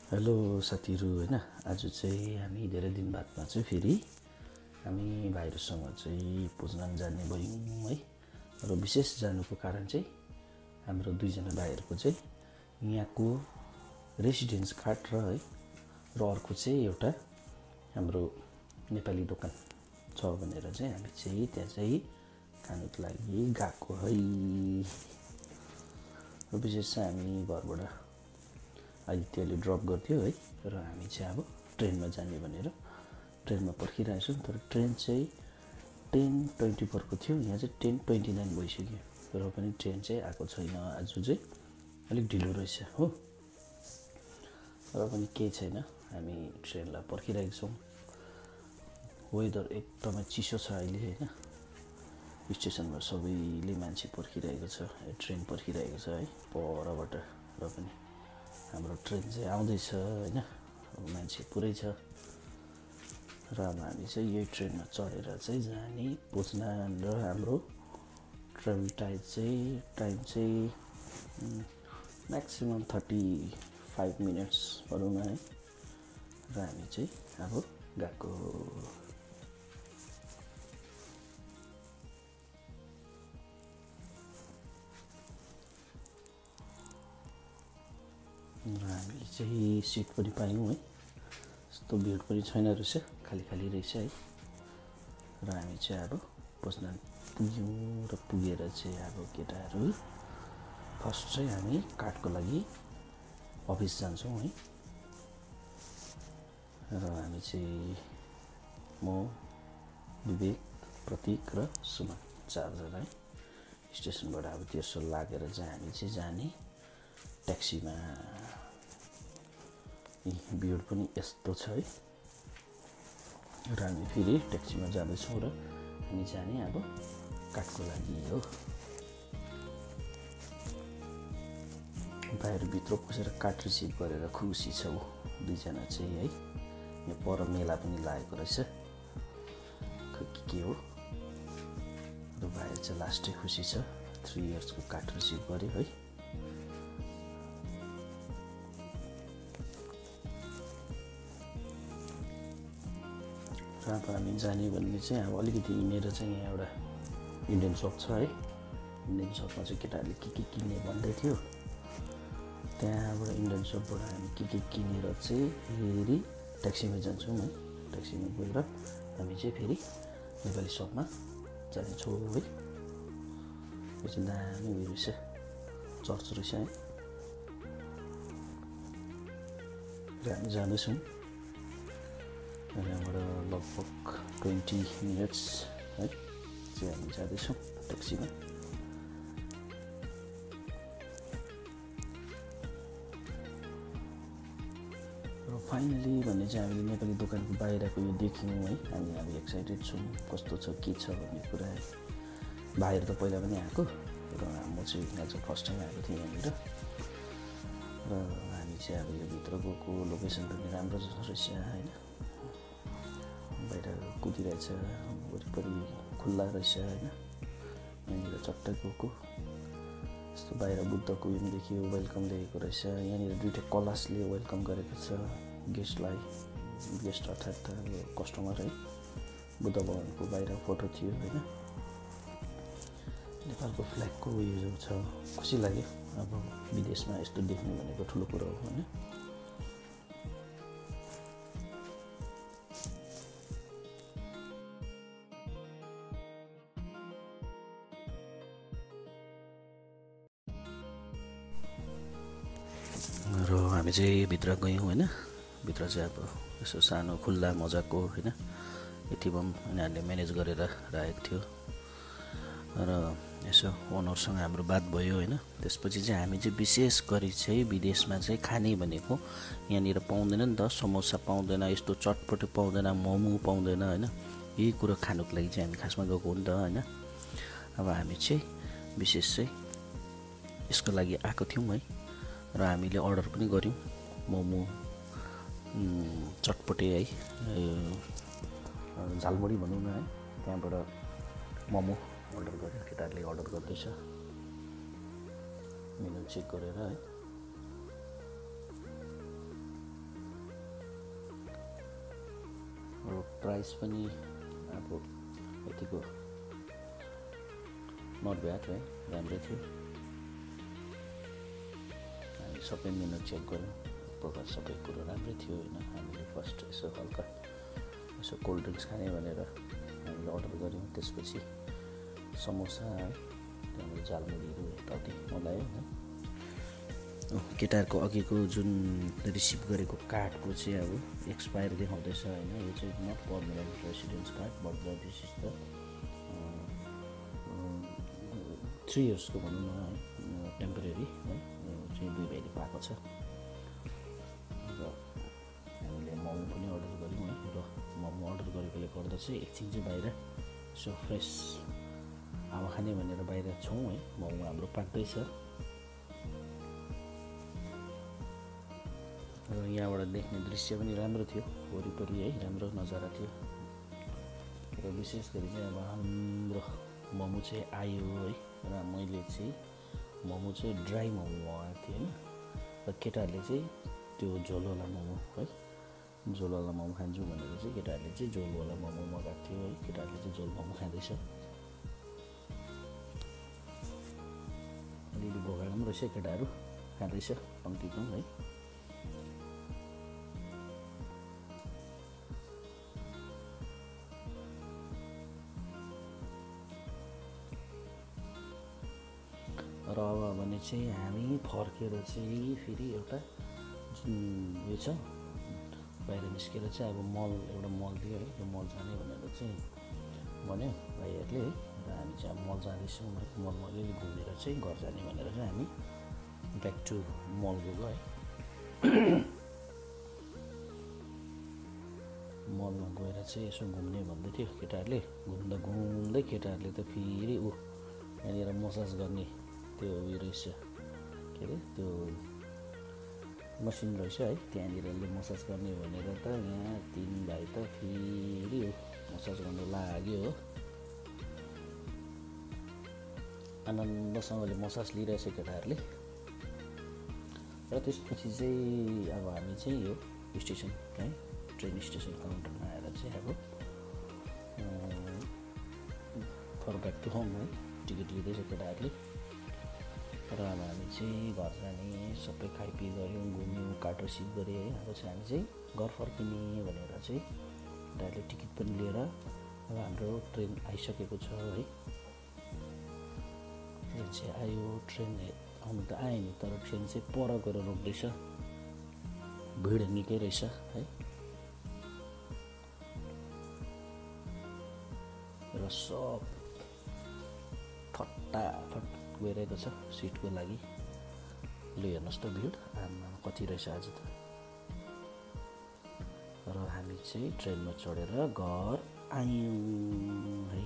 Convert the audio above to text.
Hello साथीहरू हैन आज चाहिँ हामी धेरै दिन बादमा चाहिँ फेरि हामी भाइहरूसँग चाहिँ पुजनान जाने भयौँ है। र विशेष जानुको कारण चाहिँ हाम्रो दुईजना भाइहरूको चाहिँ यहाँको रेसिडेन्स कार्ड र अर्को चाहिँ एउटा हाम्रो नेपाली दोकान छ भनेर चाहिँ हामी चाहिँ त्यहाँ चाहिँ खानुको लागि गएको है। र विशेष चाहिँ हामी घरबाट आदित्यले ड्रप गर्थ्यो है। र हामी चाहिँ अब ट्रेनमा जाने भनेर ट्रेनमा पर्खिरहेको छौँ। तर ट्रेन चाहिँ 10:24 को थियो, यहाँ चाहिँ 10:29 भइसक्यो र पनि ट्रेन चाहिँ आएको छैन। आज चाहिँ अलिक ढिलो रहेछ हो। र पनि केही छैन, हामी ट्रेनलाई पर्खिरहेको छौँ। वेदर एकदमै चिसो छ अहिले हैन। स्टेसनमा सबैले मान्छे पर्खिरहेको छ, ट्रेन पर्खिरहेको छ है परबाट। र पनि हाम्रो ट्रेन चाहिँ आउँदैछ हैन, मान्छे पुरै छ। र अब हामी चाहिँ यही ट्रेनमा चढेर चाहिँ जाने पुजनान। र हाम्रो ट्राभल टाइम चाहिँ म्याक्सिमम 35 मिनट्स भनौँ न है। र हामी चाहिँ अब गएको। र हामीले चाहिँ सिट पनि पायौँ है, यस्तो भिड पनि छैन रहेछ, खाली खाली रहेछ है। र हामी चाहिँ अब पुजनान पुग्यौँ। र पुगेर चाहिँ अब केटाहरू फर्स्ट चाहिँ हामी कार्डको लागि अफिस जान्छौँ है। र हामी चाहिँ म, विवेक, प्रतीक र सुमन चारजना है स्टेसनबाट अब त्यसो लागेर चाहिँ हामी चाहिँ जाने ट्याक्सीमा। भिड पनि यस्तो छ है। र हामी फेरि ट्याक्सीमा जाँदैछौँ र हामी जाने अब कार्डको लागि हो। भाइहरूभित्र पसेर कार्ड रिसिभ गरेर खुसी छ ऊ दुईजना चाहिँ है। यो पर मेला पनि लागेको रहेछ, खै के हो। र भाइहरू चाहिँ लास्टै खुसी छ, 3 इयर्सको कार्ड रिसिभ गर्यो है। अब हामी जाने भन्ने चाहिँ अब अलिकति हिँडेर चाहिँ यहाँ एउटा इन्डियन सप छ है। इन्डियन सपमा चाहिँ केटाहरूले के किन्ने भन्दै थियो। त्यहाँबाट इन्डियन सपबाट हामी के किनेर चाहिँ फेरि ट्याक्सीमा जान्छौँ है। ट्याक्सीमा गएर हामी चाहिँ फेरि नेपाली सपमा जानेछौँ है। यो चाहिँ दामी उयो रहेछ, चर्च रहेछ है। र हामी जाँदैछौँ। यहाँबाट लगभग 20 मिनट्स है चाहिँ हामी जाँदैछौँ ट्याक्सीमा। र फाइनली भन्ने चाहिँ हामीले नेपाली दोकानको बाहिरको यो देख्यौँ है। हामी अब एक्साइटेड छौँ कस्तो छ के छ भन्ने कुरा। भाइहरू त पहिला पनि आएको र म चाहिँ आज फर्स्ट टाइम आएको थिएँ यहाँनिर। र हामी चाहिँ अब यो भित्र गएको लोकेसन पनि राम्रो रहेछ होइन। बाहिर कुदिरहेछ, वरिपरि खुल्ला रहेछ होइन। यहाँनिर चट्टै गएको यस्तो बाहिर बुद्धको उयो पनि देखियो, वेलकम लेखेको रहेछ। यहाँनिर दुईवटा कलशले वेलकम गरेको छ गेस्टलाई। गेस्ट अर्थात् कस्टमर है। बुद्ध भगवानको बाहिर फोटो थियो होइन। नेपालको फ्ल्यागको उयो छ, खुसी लाग्यो। अब विदेशमा यस्तो देख्नु भनेको ठुलो कुरो हो होइन। र हामी चाहिँ भित्र गयौँ होइन। भित्र चाहिँ अब यसो सानो खुल्ला मजाको होइन यति पनि उनीहरूले म्यानेज गरेर राखेको थियो। र यसो ओनरसँग हाम्रो बात भयो होइन। त्यसपछि चाहिँ हामी चाहिँ विशेष गरी चाहिँ विदेशमा चाहिँ खाने भनेको यहाँनिर पाउँदैन नि त, समोसा पाउँदैन, यस्तो चटपटे पाउँदैन, मोमो पाउँदैन होइन। यही कुरो खानुको लागि चाहिँ हामी खासमा गएको हो नि त होइन। अब हामी चाहिँ विशेष चाहिँ यसको लागि आएको थियौँ है। र हामीले अर्डर पनि गऱ्यौँ मोमो, चटपटे है, झालमुरी भनौँ न है। त्यहाँबाट मोमो अर्डर गऱ्यो, केटाहरूले अर्डर गर्दैछ मेनु चेक गरेर है। प्राइस पनि अब यतिको नट ब्याड है, राम्रै थियो। हामी सबै मेनु चेक गऱ्यौँ, प्रकार सबै कुरो राम्रै थियो होइन। हामीले फर्स्ट यसो हल्का यसो कोल्ड ड्रिङ्क्स खाने भनेर हामीले अर्डर गऱ्यौँ। त्यसपछि समोसा है, त्यहाँबाट झालमुरीहरू यताउति मगायो है। केटाहरूको अघिको जुन रिसिभ गरेको कार्डको चाहिँ अब एक्सपायर देखाउँदैछ होइन। यो चाहिँ not permanent residence card but this is the 3 इयर्सको भनौँ न है, टेम्पोरेरी है, चाहिँ 2 भाइले पाएको छ। र हामीले मोमो पनि अर्डर गऱ्यौँ है। र मोमो अर्डर गरेकोले गर्दा चाहिँ एकछिन चाहिँ बाहिर यसो फ्रेस हावा खाने भनेर बाहिर छौँ है। मोमो हाम्रो पाक्दैछ र यहाँबाट देख्ने दृश्य पनि राम्रो थियो, वरिपरि है राम्रो नजारा थियो। र विशेष गरी चाहिँ अब हाम्रो मोमो चाहिँ आयो है। र मैले चाहिँ मोमो चाहिँ ड्राई मोमो मगाएको थिएँ होइन। र केटाहरूले चाहिँ त्यो झोलवाला मोमो है, झोलवाला मोमो खान्छु भनेर चाहिँ केटाहरूले चाहिँ झोलवाला मोमो मगाएको थियो है। केटाहरूले चाहिँ झोल मोमो खाँदैछ। अलिअलि भोगाएको पनि रहेछ, केटाहरू खाँदैछ पङ्क्तिको है। र अब भने चाहिँ हामी फर्केर चाहिँ फेरि एउटा जुन उयो छ बाहिर निस्केर चाहिँ अब मल एउटा मल थियो है, त्यो मल जाने भनेर चाहिँ भन्यो भाइहरूले है। र हामी चाहिँ अब मल जाँदैछौँ है। मलमा अलिअलि घुमेर चाहिँ घर जाने भनेर चाहिँ हामी ब्याक टु मल गयो है। मलमा गएर चाहिँ यसो घुम्ने भन्दै थियो केटाहरूले। घुम्दै केटाहरूले त फेरि यहाँनिर मसाज गर्ने त्यो उयो रहेछ, के अरे त्यो मसिन रहेछ है। त्यहाँनिर मसाज गर्ने भनेर त यहाँ 3 भाइ त फेरि मसाज गर्नु लाग्यो हो। आनन्दसँगले मसाज लिइरहेछ केटाहरूले। र त्यसपछि चाहिँ अब हामी चाहिँ यो स्टेसन है, ट्रेन स्टेसन काउन्टरमा आएर चाहिँ अब फर ब्याक टु होम है, टिकट लिँदैछ केटाहरूले। र अब हामी चाहिँ घर जाने सबै खाइपी गऱ्यौँ, घुम्यौँ, कार्ड रिसिभ गरेँ है। अब चाहिँ हामी चाहिँ घर फर्किने भनेर चाहिँ केटाहरूले टिकट पनि लिएर अब हाम्रो ट्रेन आइसकेको छ है। ट्रेन चाहिँ आयो, ट्रेन आउनु त आयो नि, तर ट्रेन चाहिँ पर गएर रोक्दैछ, भिड निकै रहेछ है। र सब फटाफट गइरहेको छ सिटको लागि। लु हेर्नुहोस् त भिड आमा कति रहेछ आज त। र हामी चाहिँ ट्रेनमा चढेर घर आयौँ है।